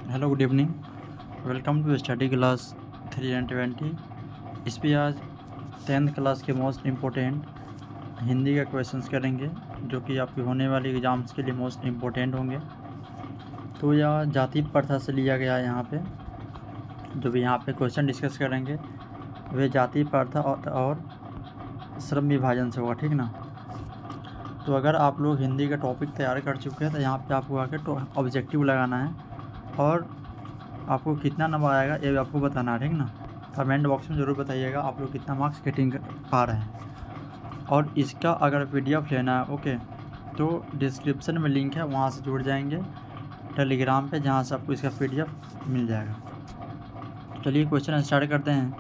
Hello, good evening. Welcome to study class 320। इस पे आज 10th क्लास के मोस्ट इम्पोर्टेंट हिंदी का क्वेश्चंस करेंगे, जो कि आपके होने वाले एग्ज़ाम्स के लिए मोस्ट इम्पोर्टेंट होंगे। तो यह जाति प्रथा से लिया गया है। यहाँ पे जो भी यहाँ पे क्वेश्चन डिस्कस करेंगे वे जाति प्रथा और श्रम विभाजन से होगा, ठीक ना। तो अगर आप लोग हिंदी का टॉपिक तैयार कर चुके हैं तो यहाँ पे आपको आकर ऑब्जेक्टिव लगाना है और आपको कितना नंबर आएगा ये आपको बताना है, ठीक ना। कमेंट बॉक्स में ज़रूर बताइएगा आप लोग कितना मार्क्स गेटिंग पा रहे हैं। और इसका अगर PDF लेना है, ओके, तो डिस्क्रिप्शन में लिंक है, वहाँ से जुड़ जाएंगे टेलीग्राम पे, जहाँ से आपको इसका PDF मिल जाएगा। चलिए क्वेश्चन स्टार्ट करते हैं।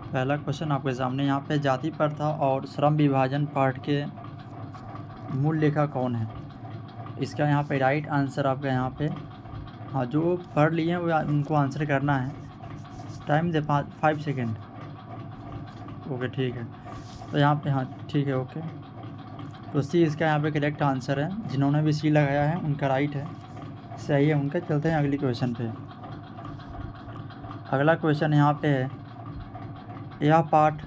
पहला क्वेश्चन आपके सामने यहाँ पे, जाति प्रथा और श्रम विभाजन पाठ के मूल लेखक कौन है। इसका यहाँ पे राइट आंसर आपका यहाँ पे, हाँ, जो पढ़ लिए हैं वो उनको आंसर करना है। टाइम दे 5 सेकेंड। ओके, ठीक है। तो यहाँ पे, हाँ ठीक है, ओके। तो सी इसका यहाँ पे करेक्ट आंसर है। जिन्होंने भी सी लगाया है उनका राइट है, सही है उनका। चलते हैं अगली क्वेश्चन पे। अगला क्वेश्चन यहाँ पे है, यह पाठ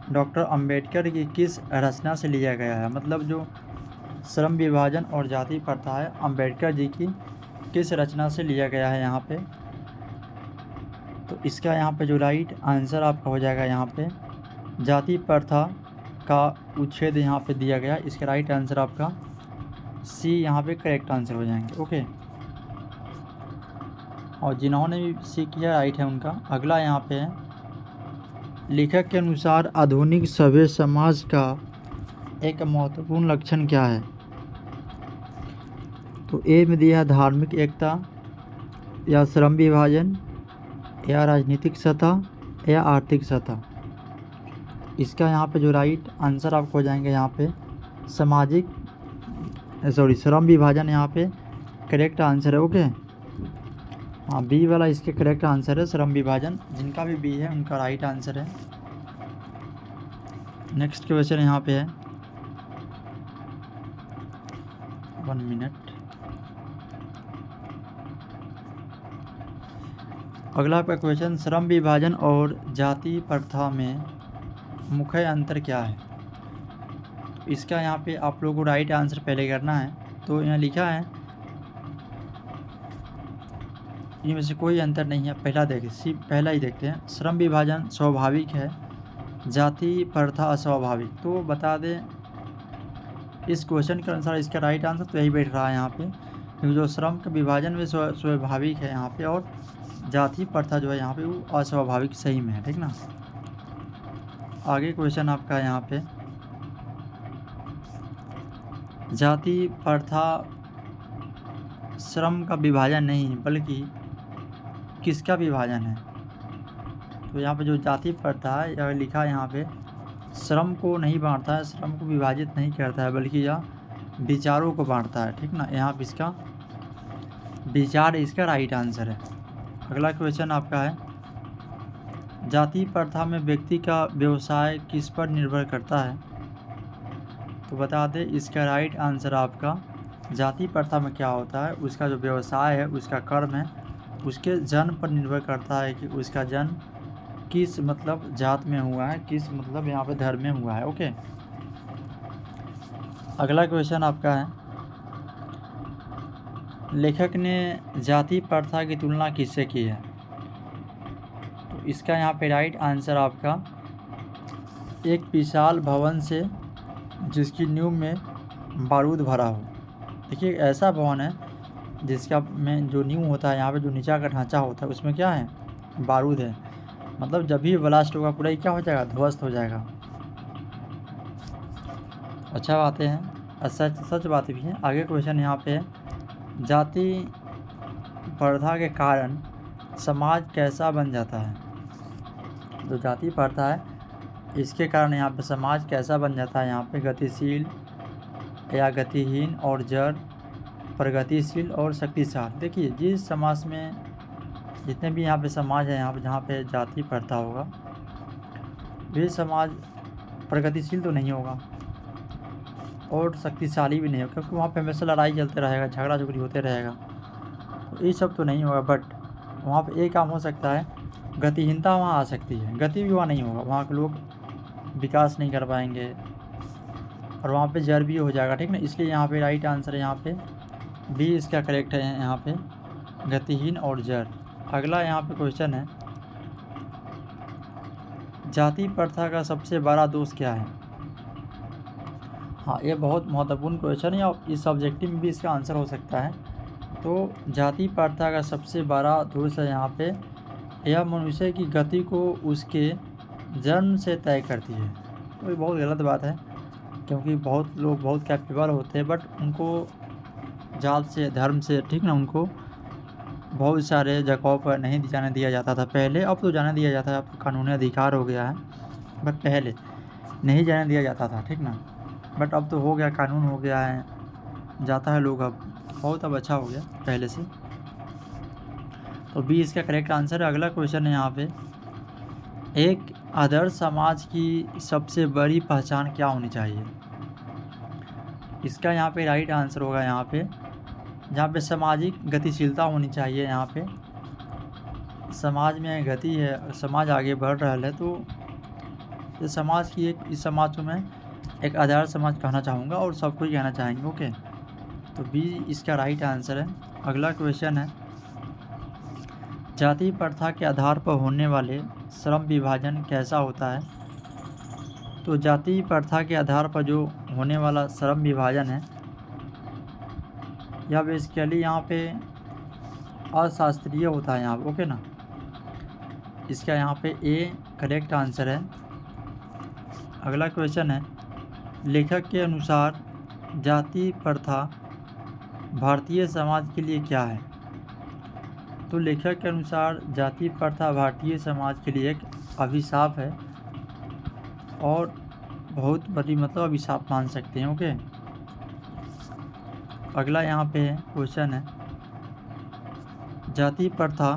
डॉक्टर अंबेडकर की किस रचना से लिया गया है। मतलब जो श्रम विभाजन और जाति प्रथा है, अंबेडकर जी की किस रचना से लिया गया है यहाँ पे। तो इसका यहाँ पे जो राइट आंसर आपका हो जाएगा, यहाँ पे जाति प्रथा का उच्छेद यहाँ पे दिया गया। इसका राइट आंसर आपका सी यहाँ पे करेक्ट आंसर हो जाएंगे, ओके। और जिन्होंने भी सी किया राइट है उनका। अगला यहाँ पे है, लेखक के अनुसार आधुनिक सभ्य समाज का एक महत्वपूर्ण लक्षण क्या है। तो ए में दिया धार्मिक एकता, या श्रम विभाजन, या राजनीतिक सतह, या आर्थिक सतह। इसका यहाँ पे जो राइट आंसर आपको हो जाएंगे यहाँ पे श्रम विभाजन यहाँ पे करेक्ट आंसर है, ओके। हाँ, बी वाला इसके करेक्ट आंसर है, श्रम विभाजन। जिनका भी बी है उनका राइट आंसर है। नेक्स्ट क्वेश्चन यहाँ पे है, 1 मिनट। अगला आपका क्वेश्चन, श्रम विभाजन और जाति प्रथा में मुख्य अंतर क्या है। इसका यहाँ पे आप लोगों को राइट आंसर पहले करना है। तो यहाँ लिखा है, इनमें से कोई अंतर नहीं है। पहला देखिए, पहला ही देखते हैं। श्रम विभाजन स्वाभाविक है, जाति प्रथा अस्वाभाविक। तो बता दें इस क्वेश्चन के अनुसार इसका राइट आंसर तो यही बैठ रहा है यहाँ पे, क्योंकि जो श्रम का विभाजन में स्वाभाविक है यहाँ पे, और जाति प्रथा जो है यहाँ पे वो अस्वाभाविक सही में है, ठीक ना। आगे क्वेश्चन आपका यहाँ पे, जाति प्रथा श्रम का विभाजन नहीं बल्कि किसका विभाजन है। तो यहाँ पे जो जाति प्रथा है यह लिखा है यहाँ पे, श्रम को नहीं बांटता है, श्रम को विभाजित नहीं करता है, बल्कि यह विचारों को बांटता है, ठीक ना। यहाँ पे इसका विचार इसका राइट आंसर है। अगला क्वेश्चन आपका है, जाति प्रथा में व्यक्ति का व्यवसाय किस पर निर्भर करता है। तो बता दें इसका राइट आंसर आपका, जाति प्रथा में क्या होता है, उसका जो व्यवसाय है, उसका कर्म है, उसके जन्म पर निर्भर करता है कि उसका जन्म किस मतलब जात में हुआ है, किस मतलब यहाँ पे धर्म में हुआ है, ओके। अगला क्वेश्चन आपका है, लेखक ने जाति प्रथा की तुलना किससे की है। तो इसका यहाँ पे राइट आंसर आपका, एक विशाल भवन से जिसकी नींव में बारूद भरा हो। देखिए, ऐसा भवन है जिसका में जो नींव होता है, यहाँ पे जो नीचा का ढांचा होता है, उसमें क्या है, बारूद है। मतलब जब भी ब्लास्ट होगा पूरा ही क्या हो जाएगा, ध्वस्त हो जाएगा। अच्छा बातें हैं, सच बात भी है। आगे क्वेश्चन यहाँ पे, जाति प्रथा के कारण समाज कैसा बन जाता है। जो जाति प्रथा है इसके कारण यहाँ पे समाज कैसा बन जाता है। यहाँ पे गतिशील या गतिहीन और जड़, प्रगतिशील और शक्तिशाली। देखिए, जिस समाज में जितने भी यहाँ पे समाज है, यहाँ पे जहाँ पे जाति प्रथा होगा, वे समाज प्रगतिशील तो नहीं होगा और शक्तिशाली भी नहीं होगा, क्योंकि वहाँ पे हमेशा लड़ाई चलते रहेगा, झगड़ा झगड़ी होते रहेगा। तो ये सब तो नहीं होगा, बट वहाँ पे एक काम हो सकता है, गतिहीनता वहाँ आ सकती है, गति भी वहाँ नहीं होगा, वहाँ के लोग विकास नहीं कर पाएंगे और वहाँ पे जर भी हो जाएगा, ठीक ना। इसलिए यहाँ पे राइट आंसर है यहाँ पे बी इसका करेक्ट है, यहाँ पे गतिहीन और जर। अगला यहाँ पे क्वेश्चन है, जाति प्रथा का सबसे बड़ा दोष क्या है। हाँ, ये बहुत महत्वपूर्ण क्वेश्चन है और इस सब्जेक्टिव में भी इसका आंसर हो सकता है। तो जाति प्रथा का सबसे बड़ा दोष है यहाँ पे, यह मनुष्य की गति को उसके जन्म से तय करती है। तो ये बहुत गलत बात है, क्योंकि बहुत लोग बहुत कैपेबल होते हैं, बट उनको जात से, धर्म से, ठीक ना, उनको बहुत सारे जगहों पर नहीं जाने दिया जाता था पहले। अब तो जाने दिया जाता है, अब तो कानूनी अधिकार हो गया है, बट पहले नहीं जाने दिया जाता था, ठीक ना। बट अब तो हो गया, कानून हो गया है, जाता है लोग, अब बहुत अच्छा हो गया पहले से। तो बी इसका करेक्ट आंसर है। अगला क्वेश्चन है यहाँ पे, एक आदर्श समाज की सबसे बड़ी पहचान क्या होनी चाहिए। इसका यहाँ पे राइट आंसर होगा यहाँ पे, जहाँ पे सामाजिक गतिशीलता होनी चाहिए। यहाँ पे समाज में गति है, समाज आगे बढ़ रहा है, तो ये समाज की एक, इस समाज को मैं एक आदर्श समाज कहना चाहूँगा और सबको ही कहना चाहेंगे। ओके, तो बी इसका राइट आंसर है। अगला क्वेश्चन है, जाति प्रथा के आधार पर होने वाले श्रम विभाजन कैसा होता है। तो जाति प्रथा के आधार पर जो होने वाला श्रम विभाजन है, यह बेसिकली यहाँ पे अशास्त्रीय होता है यहाँ पे। ओके ना, इसका यहाँ पे ए करेक्ट आंसर है। अगला क्वेश्चन है, लेखक के अनुसार जाति प्रथा भारतीय समाज के लिए क्या है। तो लेखक के अनुसार जाति प्रथा भारतीय समाज के लिए एक अभिशाप है और बहुत बड़ी, मतलब अभिशाप मान सकते हैं। ओके, अगला यहाँ पे क्वेश्चन है, जाति प्रथा,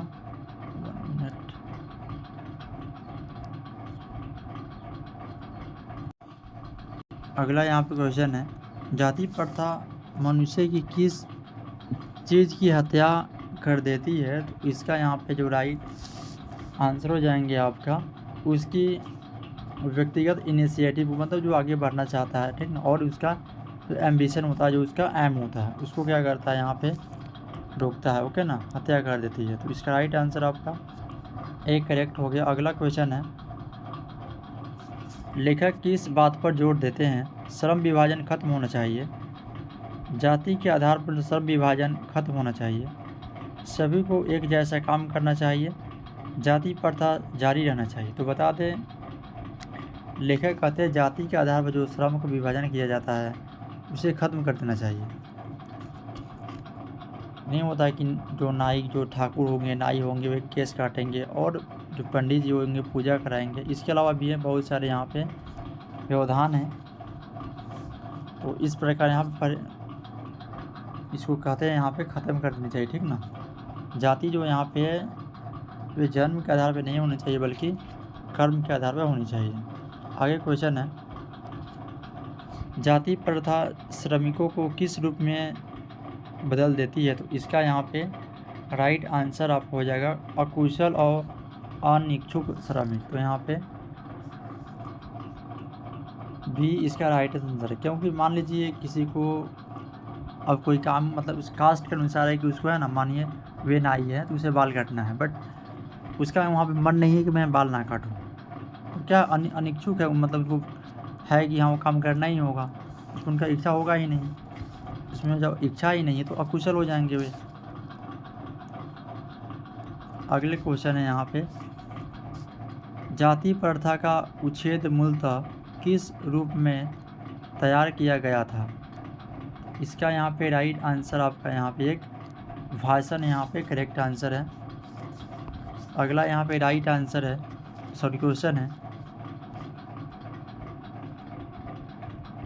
अगला यहाँ पे क्वेश्चन है, जाति प्रथा मनुष्य की किस चीज़ की हत्या कर देती है। तो इसका यहाँ पे जो राइट आंसर हो जाएंगे आपका, उसकी व्यक्तिगत इनिशिएटिव, मतलब जो आगे बढ़ना चाहता है, ठीक ना, और उसका जो एम्बिशन होता है, जो उसका एम होता है, उसको क्या करता है, यहाँ पे रोकता है। ओके ना, हत्या कर देती है। तो इसका राइट आंसर आपका एक करेक्ट हो गया। अगला क्वेश्चन है, लेखक किस बात पर जोर देते हैं श्रम विभाजन खत्म होना चाहिए। जाति के आधार पर श्रम विभाजन खत्म होना चाहिए, सभी को एक जैसा काम करना चाहिए, जाति प्रथा जारी रहना चाहिए। तो बता दें, लेखक कहते हैं जाति के आधार पर जो श्रम का विभाजन किया जाता है उसे खत्म कर देना चाहिए। नहीं होता है कि जो नाई, जो ठाकुर होंगे, नाई होंगे, वे केस काटेंगे और जो पंडित जी होंगे पूजा कराएंगे। इसके अलावा भी है बहुत सारे यहाँ पे व्यवधान हैं। तो इस प्रकार यहाँ पर इसको कहते हैं, यहाँ पे ख़त्म कर देनी चाहिए, ठीक ना। जाति जो यहाँ पे है वे जन्म के आधार पर नहीं होनी चाहिए, बल्कि कर्म के आधार पर होनी चाहिए। आगे क्वेश्चन है, जाति प्रथा श्रमिकों को किस रूप में बदल देती है। तो इसका यहाँ पे राइट आंसर आपको हो जाएगा अकुशल और अनिच्छुक श्रमिक। तो यहाँ पे भी इसका राइट आंसर है, क्योंकि मान लीजिए किसी को अब कोई काम, मतलब उस कास्ट के अनुसार है कि उसको है ना, मानिए वे नाई है तो उसे बाल काटना है, बट उसका वहाँ पे मन नहीं है कि मैं बाल ना काटूँ, तो क्या अनिच्छुक है, मतलब वो है कि हाँ वो काम करना ही होगा, उसको उनका इच्छा होगा ही नहीं, उसमें जब इच्छा ही नहीं है तो अकुशल हो जाएंगे वे। अगले क्वेश्चन है यहाँ पे, जाति प्रथा का उच्छेद मूलतः किस रूप में तैयार किया गया था। इसका यहाँ पे राइट आंसर आपका यहाँ पे एक भाषण यहाँ पे करेक्ट आंसर है। अगला यहाँ पे राइट आंसर है, सॉरी क्वेश्चन है,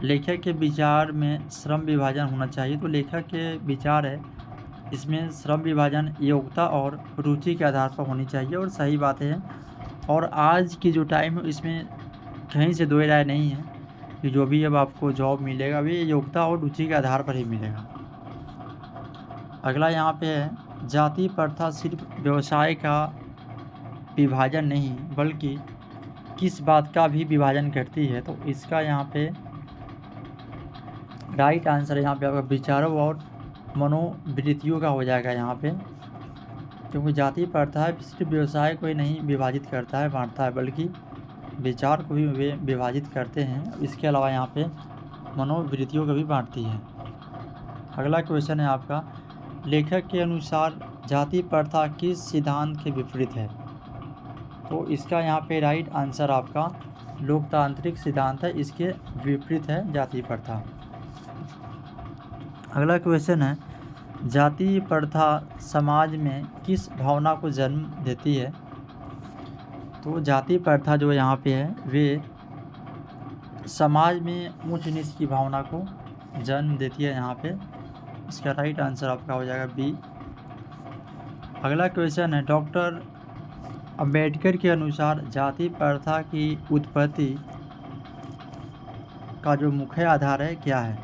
लेखक के विचार में श्रम विभाजन होना चाहिए। तो लेखक के विचार है इसमें श्रम विभाजन योग्यता और रुचि के आधार पर होनी चाहिए, और सही बात है। और आज की जो टाइम है इसमें कहीं से दो राय नहीं है कि जो भी अब आपको जॉब मिलेगा वे योग्यता और रुचि के आधार पर ही मिलेगा। अगला यहाँ पे है, जाति प्रथा सिर्फ व्यवसाय का विभाजन नहीं बल्कि किस बात का भी विभाजन करती है? तो इसका यहाँ पे राइट आंसर यहाँ पे आपका विचारों और मनोवृत्तियों का हो जाएगा यहाँ पे, क्योंकि जाति प्रथा सिर्फ व्यवसाय को ही नहीं विभाजित करता है, बांटता है, बल्कि विचार को भी वे विभाजित करते हैं। इसके अलावा यहाँ पे मनोवृत्तियों को भी बांटती है। अगला क्वेश्चन है आपका, लेखक के अनुसार जाति प्रथा किस सिद्धांत के विपरीत है? तो इसका यहाँ पे राइट आंसर आपका लोकतांत्रिक सिद्धांत है, इसके विपरीत है जाति प्रथा। अगला क्वेश्चन है, जाति प्रथा समाज में किस भावना को जन्म देती है? तो जाति प्रथा जो यहाँ पे है वे समाज में ऊंच नीच की भावना को जन्म देती है यहाँ पे। इसका राइट आंसर आपका हो जाएगा बी। अगला क्वेश्चन है, डॉक्टर अंबेडकर के अनुसार जाति प्रथा की उत्पत्ति का जो मुख्य आधार है क्या है?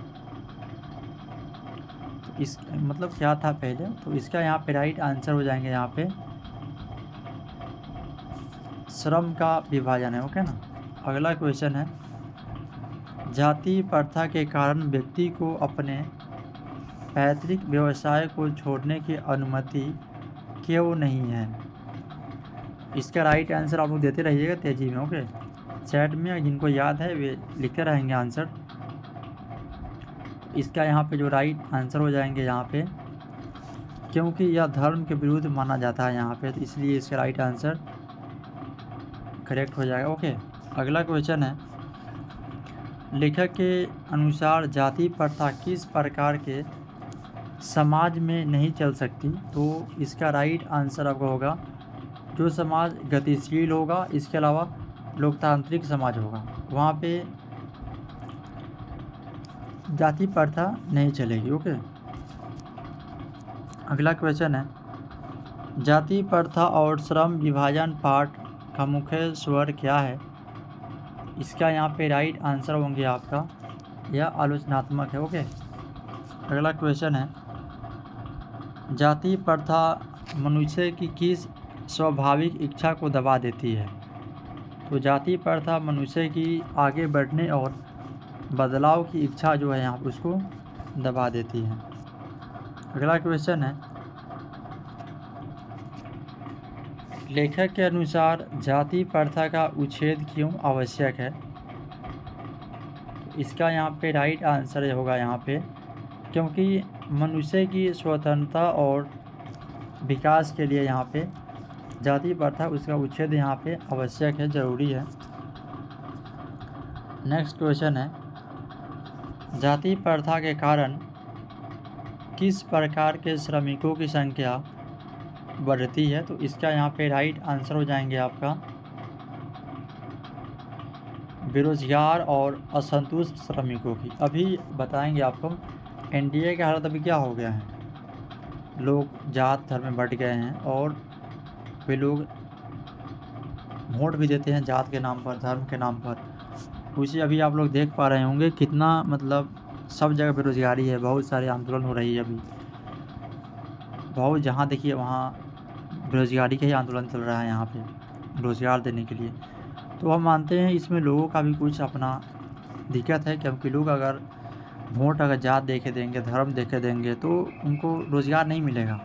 तो इस मतलब क्या था पहले? तो इसका यहाँ पे राइट आंसर हो जाएंगे यहाँ पे श्रम का विभाजन है। ओके ना। अगला क्वेश्चन है, जाति प्रथा के कारण व्यक्ति को अपने पैतृक व्यवसाय को छोड़ने की अनुमति क्यों नहीं है? इसका राइट आंसर आप लोग देते रहिएगा तेजी में। ओके, चैट में जिनको याद है वे लिखते रहेंगे आंसर। इसका यहाँ पे जो राइट आंसर हो जाएंगे यहाँ पे, क्योंकि यह धर्म के विरुद्ध माना जाता है यहाँ पे, तो इसलिए इसका राइट आंसर करेक्ट हो जाएगा। ओके, अगला क्वेश्चन है, लेखक के अनुसार जाति प्रथा किस प्रकार के समाज में नहीं चल सकती? तो इसका राइट आंसर आपका होगा जो समाज गतिशील होगा, इसके अलावा लोकतांत्रिक समाज होगा, वहाँ पे जाति प्रथा नहीं चलेगी। ओके, अगला क्वेश्चन है, जाति प्रथा और श्रम विभाजन पाठ का मुख्य स्वर क्या है? इसका यहाँ पे राइट आंसर होंगे आपका यह आलोचनात्मक है। ओके, अगला क्वेश्चन है, जाति प्रथा मनुष्य की किस स्वाभाविक इच्छा को दबा देती है? तो जाति प्रथा मनुष्य की आगे बढ़ने और बदलाव की इच्छा जो है यहाँ पर उसको दबा देती है। अगला क्वेश्चन है, लेखक के अनुसार जाति प्रथा का उच्छेद क्यों आवश्यक है? इसका यहाँ पे राइट आंसर होगा यहाँ पे, क्योंकि मनुष्य की स्वतंत्रता और विकास के लिए यहाँ पे जाति प्रथा उसका उच्छेद यहाँ पे आवश्यक है, ज़रूरी है। नेक्स्ट क्वेश्चन है, जाति प्रथा के कारण किस प्रकार के श्रमिकों की संख्या बढ़ती है? तो इसका यहाँ पे राइट आंसर हो जाएंगे आपका बेरोजगार और असंतुष्ट श्रमिकों की। अभी बताएंगे आपको एनडीए का हालत अभी क्या हो गया है, लोग जात धर्म में बंट गए हैं और वे लोग वोट भी देते हैं जात के नाम पर, धर्म के नाम पर। उसी अभी आप लोग देख पा रहे होंगे कितना मतलब सब जगह बेरोजगारी है, बहुत सारे आंदोलन हो रही है अभी, बहुत जहाँ देखिए वहाँ बेरोजगारी का ही आंदोलन चल रहा है यहाँ पे रोज़गार देने के लिए। तो हम मानते हैं इसमें लोगों का भी कुछ अपना दिक्कत है, क्योंकि लोग अगर वोट अगर जात देके देंगे, धर्म देके देंगे तो उनको रोज़गार नहीं मिलेगा,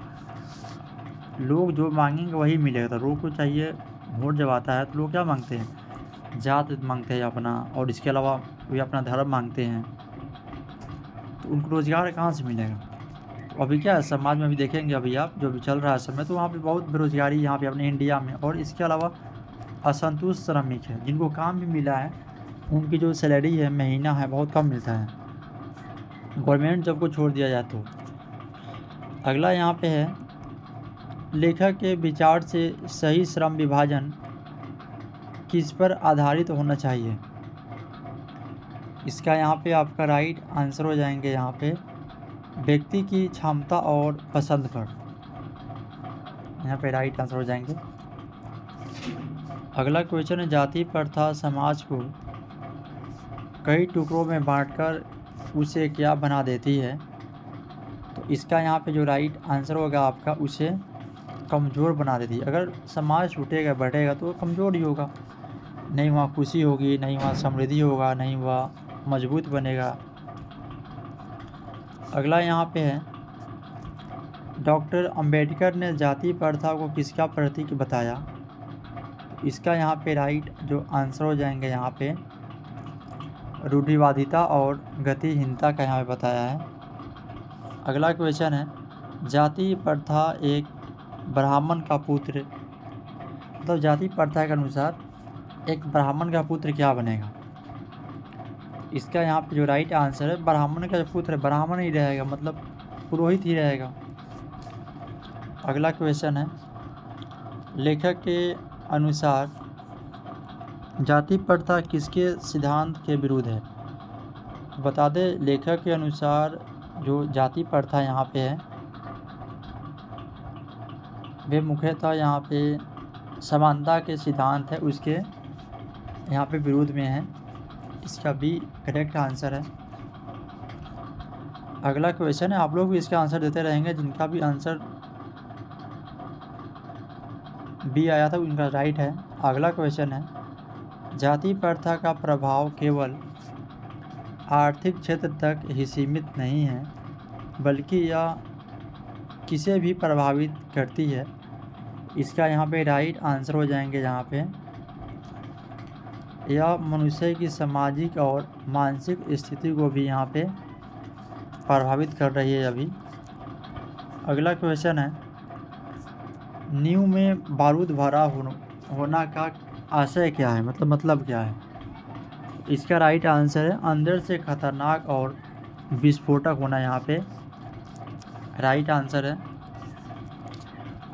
लोग जो मांगेंगे वही मिलेगा। तो लोग को चाहिए, वोट जब आता है तो लोग क्या मांगते हैं, जात मांगते हैं अपना, और इसके अलावा वे अपना धर्म मांगते हैं, तो उनको रोज़गार कहाँ से मिलेगा? तो अभी क्या है समाज में अभी देखेंगे अभी आप जो भी चल रहा है समय, तो वहाँ पे बहुत बेरोज़गारी यहाँ पे अपने इंडिया में, और इसके अलावा असंतुष्ट श्रमिक है जिनको काम भी मिला है उनकी जो सैलरी है महीना है बहुत कम मिलता है, गवर्नमेंट जब को छोड़ दिया जाए तो। अगला यहाँ पे है, लेखक के विचार से सही श्रम विभाजन किस पर आधारित होना चाहिए? इसका यहाँ पे आपका राइट आंसर हो जाएंगे यहाँ पे व्यक्ति की क्षमता और पसंद पर, यहाँ पे राइट आंसर हो जाएंगे। अगला क्वेश्चन है, जाति प्रथा समाज को कई टुकड़ों में बांटकर उसे क्या बना देती है? तो इसका यहाँ पे जो राइट आंसर होगा आपका उसे कमज़ोर बना देती है। अगर समाज छूटेगा बढ़ेगा तो कमज़ोर ही होगा, नहीं वहाँ खुशी होगी, नहीं वहाँ समृद्धि होगा, नहीं वह मजबूत बनेगा। अगला यहाँ पे है, डॉक्टर अंबेडकर ने जाति प्रथा को किसका प्रतीक बताया? इसका यहाँ पे राइट जो आंसर हो जाएंगे यहाँ पे रूढ़िवादिता और गतिहीनता का यहाँ पे बताया है। अगला क्वेश्चन है, जाति प्रथा एक ब्राह्मण का पुत्र, मतलब जाति प्रथा के अनुसार एक ब्राह्मण का पुत्र क्या बनेगा? इसका यहाँ पे जो राइट आंसर है, ब्राह्मण का जो पुत्र है ब्राह्मण ही रहेगा, मतलब पुरोहित ही रहेगा। अगला क्वेश्चन है, लेखक के अनुसार जाति प्रथा किसके सिद्धांत के विरुद्ध है? बता दें, लेखक के अनुसार जो जाति प्रथा यहाँ पे है वे मुख्यतः यहाँ पे समानता के सिद्धांत है उसके यहाँ पे विरोध में है। इसका बी करेक्ट आंसर है। अगला क्वेश्चन है, आप लोग भी इसका आंसर देते रहेंगे, जिनका भी आंसर बी आया था उनका राइट है। अगला क्वेश्चन है, जाति प्रथा का प्रभाव केवल आर्थिक क्षेत्र तक ही सीमित नहीं है बल्कि यह किसे भी प्रभावित करती है? इसका यहाँ पे राइट आंसर हो जाएंगे यहाँ पे यह मनुष्य की सामाजिक और मानसिक स्थिति को भी यहाँ पे प्रभावित कर रही है अभी। अगला क्वेश्चन है, नींव में बारूद भरा होना का आशय क्या है, मतलब क्या है? इसका राइट आंसर है अंदर से खतरनाक और विस्फोटक होना, यहाँ पे राइट आंसर है।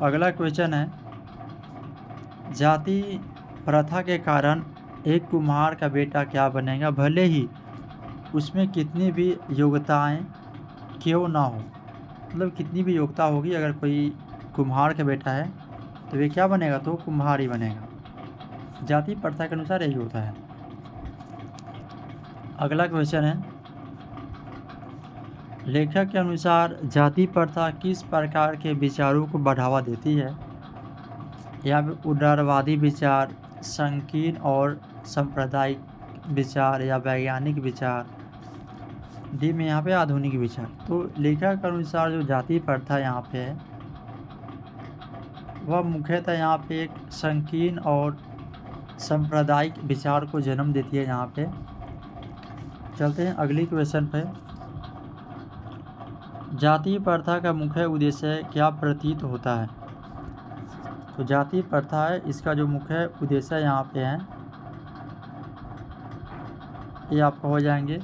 अगला क्वेश्चन है, जाति प्रथा के कारण एक कुम्हार का बेटा क्या बनेगा भले ही उसमें कितनी भी योग्यताएं क्यों ना हो? मतलब कितनी भी योग्यता होगी, अगर कोई कुम्हार का बेटा है तो वे क्या बनेगा? तो कुम्हार ही बनेगा। जाति प्रथा के अनुसार यही होता है। अगला क्वेश्चन है, लेखक के अनुसार जाति प्रथा किस प्रकार के विचारों को बढ़ावा देती है? यहाँ पे उदारवादी विचार, संकीर्ण और सांप्रदायिक विचार या वैज्ञानिक विचार, डी में यहाँ पे आधुनिक विचार। तो लेखक के अनुसार जो जाति प्रथा यहाँ पे है वह मुख्यतः यहाँ पे एक संकीर्ण और सांप्रदायिक विचार को जन्म देती है। यहाँ पे चलते हैं अगली क्वेश्चन पे, जाति प्रथा का मुख्य उद्देश्य क्या प्रतीत होता है? तो जाति प्रथा है इसका जो मुख्य उद्देश्य यहाँ पे है ये आपका हो जाएंगे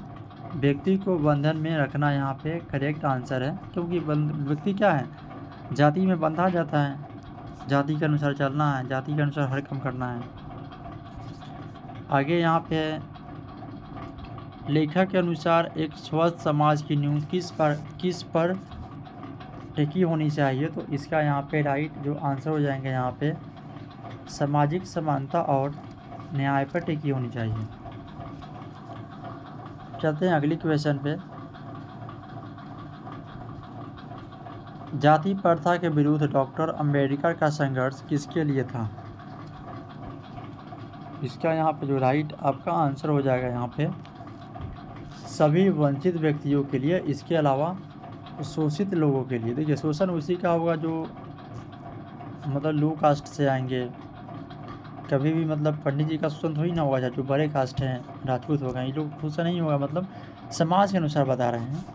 व्यक्ति को बंधन में रखना, यहाँ पे करेक्ट आंसर है। क्योंकि व्यक्ति क्या है, जाति में बंधा जाता है, जाति के अनुसार चलना है, जाति के अनुसार हर काम करना है। आगे यहाँ पे लेखक के अनुसार एक स्वस्थ समाज की नींव किस पर टिकी होनी चाहिए? तो इसका यहाँ पे राइट जो आंसर हो जाएंगे यहाँ पे सामाजिक समानता और न्याय पर टिकी होनी चाहिए। चलते हैं अगली क्वेश्चन पे, जाति प्रथा के विरुद्ध डॉक्टर अंबेडकर का संघर्ष किसके लिए था? इसका यहाँ पे जो राइट आपका आंसर हो जाएगा यहाँ पे सभी वंचित व्यक्तियों के लिए, इसके अलावा शोषित लोगों के लिए। देखिए शोषण उसी का होगा जो मतलब लो कास्ट से आएंगे, कभी भी मतलब पंडित जी का शोषण थोड़ी ना होगा, जो बड़े कास्ट हैं राजपूत हो गए, ये लोग शोषण नहीं होगा, मतलब समाज के अनुसार बता रहे हैं।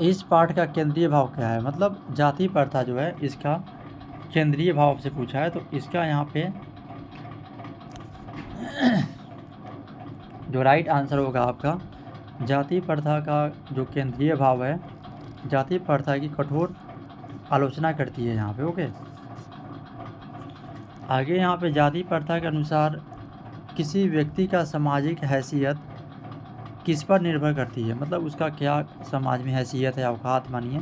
इस पाठ का केंद्रीय भाव क्या है? मतलब जाति प्रथा जो है इसका केंद्रीय भाव से पूछा है। तो इसका यहाँ पे जो राइट आंसर होगा आपका जाति प्रथा का जो केंद्रीय भाव है जाति प्रथा की कठोर आलोचना करती है यहाँ पे। ओके, आगे यहाँ पे जाति प्रथा के अनुसार किसी व्यक्ति का सामाजिक हैसियत किस पर निर्भर करती है? मतलब उसका क्या समाज में हैसियत है, औकात मानिए,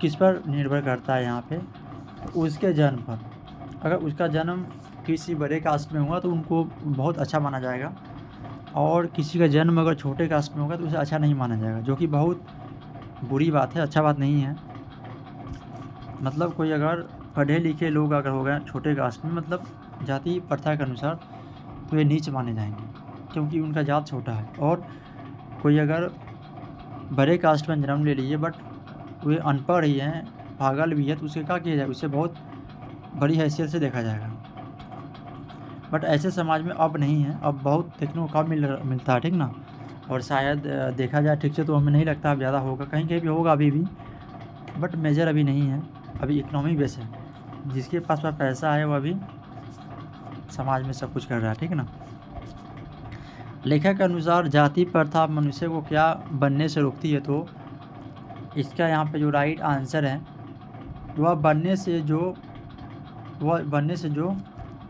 किस पर निर्भर करता है यहाँ पे? तो उसके जन्म पर। अगर उसका जन्म किसी बड़े कास्ट में हुआ तो उनको बहुत अच्छा माना जाएगा, और किसी का जन्म अगर छोटे कास्ट में होगा तो उसे अच्छा नहीं माना जाएगा, जो कि बहुत बुरी बात है, अच्छा बात नहीं है। मतलब कोई अगर पढ़े लिखे लोग अगर हो गए छोटे कास्ट में, मतलब जाति प्रथा के अनुसार, तो ये नीच माने जाएंगे क्योंकि उनका जात छोटा है। और कोई अगर बड़े कास्ट में जन्म ले लिए बट वे अनपढ़ ही हैं, पागल भी है, तो उसे क्या किया जाए, उसे बहुत बड़ी हैसियत से देखा जाएगा। बट ऐसे समाज में अब नहीं है, अब बहुत देखने को कम मिलता है, ठीक ना। और शायद देखा जाए ठीक से तो हमें नहीं लगता अब ज़्यादा होगा, कहीं कहीं भी होगा अभी भी, बट मेजर अभी नहीं है। अभी इकोनॉमी बेस है, जिसके पास पैसा है वो अभी समाज में सब कुछ कर रहा है, ठीक ना। लेखक के अनुसार जाति प्रथा मनुष्य को क्या बनने से रोकती है, तो इसका यहाँ पे जो राइट आंसर है, वह बनने से जो वह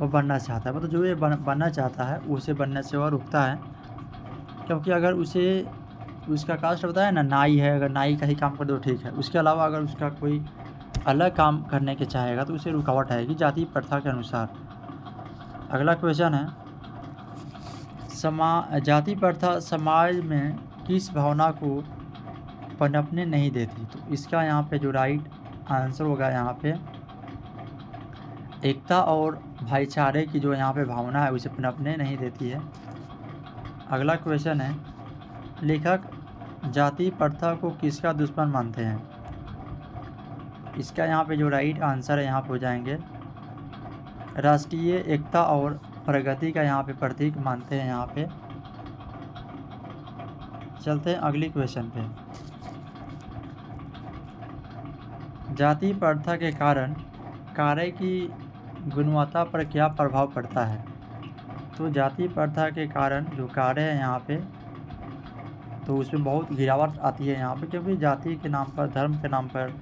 बनना चाहता है, मतलब जो ये बनना चाहता है उसे बनने से वह रुकता है। क्योंकि अगर उसे उसका कास्ट बताया ना, नाई है, अगर नाई का ही काम कर दो ठीक है, उसके अलावा अगर उसका कोई अलग काम करने के चाहेगा तो उसे रुकावट आएगी जाति प्रथा के अनुसार। अगला क्वेश्चन है, जाति प्रथा समाज में किस भावना को पनपने नहीं देती, तो इसका यहाँ पे जो राइट आंसर होगा यहाँ पे एकता और भाईचारे की जो यहाँ पे भावना है उसे पनपने नहीं देती है। अगला क्वेश्चन है, लेखक जाति प्रथा को किसका दुश्मन मानते हैं, इसका यहाँ पे जो राइट आंसर है यहाँ पे हो जाएंगे राष्ट्रीय एकता और प्रगति का यहाँ पे प्रतीक मानते हैं। यहाँ पे चलते हैं अगली क्वेश्चन पे। जाति प्रथा के कारण कार्य की गुणवत्ता पर क्या प्रभाव पड़ता है, तो जाति प्रथा के कारण जो कार्य है यहाँ पे, तो उसमें बहुत गिरावट आती है यहाँ पे, क्योंकि जाति के नाम पर, धर्म के नाम पर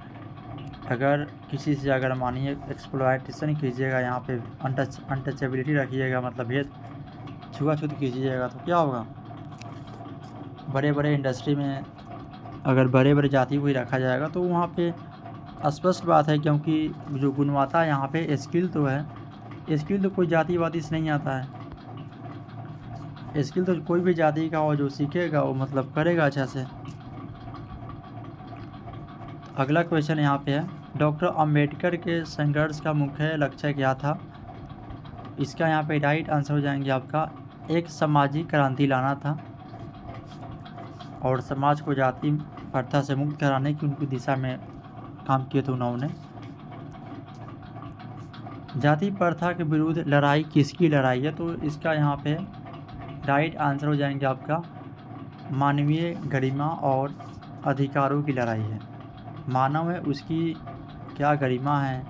अगर किसी से अगर मानिए एक्सप्लॉयटेशन कीजिएगा, यहाँ पे अनटचेबिलिटी रखिएगा, मतलब भेद छुआछूत कीजिएगा, तो क्या होगा, बड़े बड़े इंडस्ट्री में अगर बड़े बड़े जाति को ही रखा जाएगा तो वहाँ पे स्पष्ट बात है, क्योंकि जो गुणवत्ता यहाँ पे स्किल तो है, स्किल तो कोई जातिवादी से नहीं आता है, स्किल तो कोई भी जाति का हो जो सीखेगा वो मतलब करेगा अच्छा से। अगला क्वेश्चन यहाँ पे है, डॉक्टर अंबेडकर के संघर्ष का मुख्य लक्ष्य क्या था, इसका यहाँ पे राइट आंसर हो जाएंगे आपका एक सामाजिक क्रांति लाना था और समाज को जाति प्रथा से मुक्त कराने की उनकी दिशा में काम किए थे उन्होंने। जाति प्रथा के विरुद्ध लड़ाई किसकी लड़ाई है, तो इसका यहाँ पे राइट आंसर हो जाएंगे आपका मानवीय गरिमा और अधिकारों की लड़ाई है। मानव है उसकी क्या गरिमा है,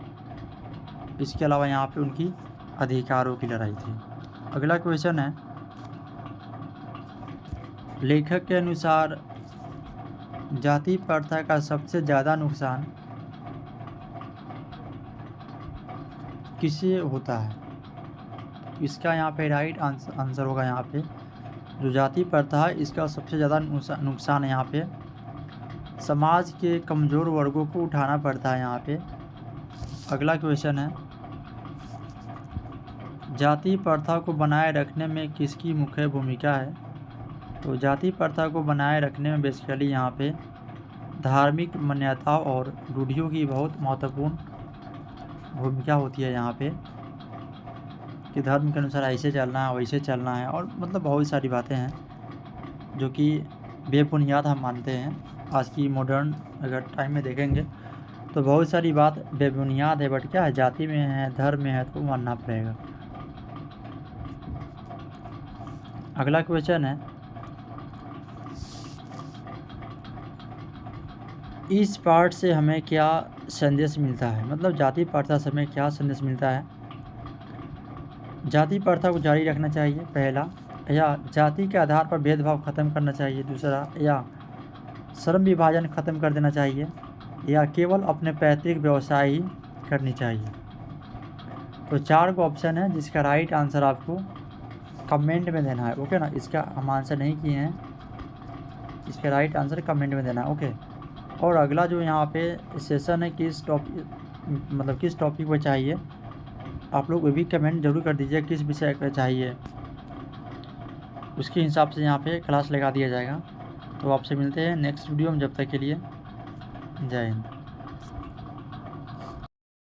इसके अलावा यहाँ पे उनकी अधिकारों की लड़ाई थी। अगला क्वेश्चन है, लेखक के अनुसार जाति प्रथा का सबसे ज़्यादा नुकसान किसे होता है, इसका यहाँ पे राइट आंसर होगा यहाँ पे जो जाति प्रथा है इसका सबसे ज़्यादा नुकसान है यहाँ पे समाज के कमज़ोर वर्गों को उठाना पड़ता है यहाँ पे। अगला क्वेश्चन है, जाति प्रथा को बनाए रखने में किसकी मुख्य भूमिका है, तो जाति प्रथा को बनाए रखने में बेसिकली यहाँ पे धार्मिक मान्यताओं और रूढ़ियों की बहुत महत्वपूर्ण भूमिका होती है यहाँ पे, कि धर्म के अनुसार ऐसे चलना है वैसे चलना है, और मतलब बहुत सारी बातें हैं जो कि बेबुनियाद हम मानते हैं। आज की मॉडर्न अगर टाइम में देखेंगे तो बहुत सारी बात बेबुनियाद है, बट क्या है, जाति में है, धर्म में है, तो मानना पड़ेगा। अगला क्वेश्चन है, इस पार्ट से हमें क्या संदेश मिलता है, मतलब जाति प्रथा से हमें क्या संदेश मिलता है। जाति प्रथा को जारी रखना चाहिए पहला, या जाति के आधार पर भेदभाव खत्म करना चाहिए दूसरा, या श्रम विभाजन खत्म कर देना चाहिए, या केवल अपने पैतृक व्यवसाय ही करनी चाहिए। तो 4 को ऑप्शन है जिसका राइट आंसर आपको कमेंट में देना है, ओके ना। इसका हम आंसर नहीं किए हैं, इसका राइट आंसर कमेंट में देना है, ओके। और अगला जो यहाँ पे सेशन है किस टॉपिक पर चाहिए, आप लोग वो भी कमेंट जरूर कर दीजिए किस विषय का चाहिए, उसके हिसाब से यहाँ पे क्लास लगा दिया जाएगा। तो आपसे मिलते हैं नेक्स्ट वीडियो में, जब तक के लिए जय हिंद।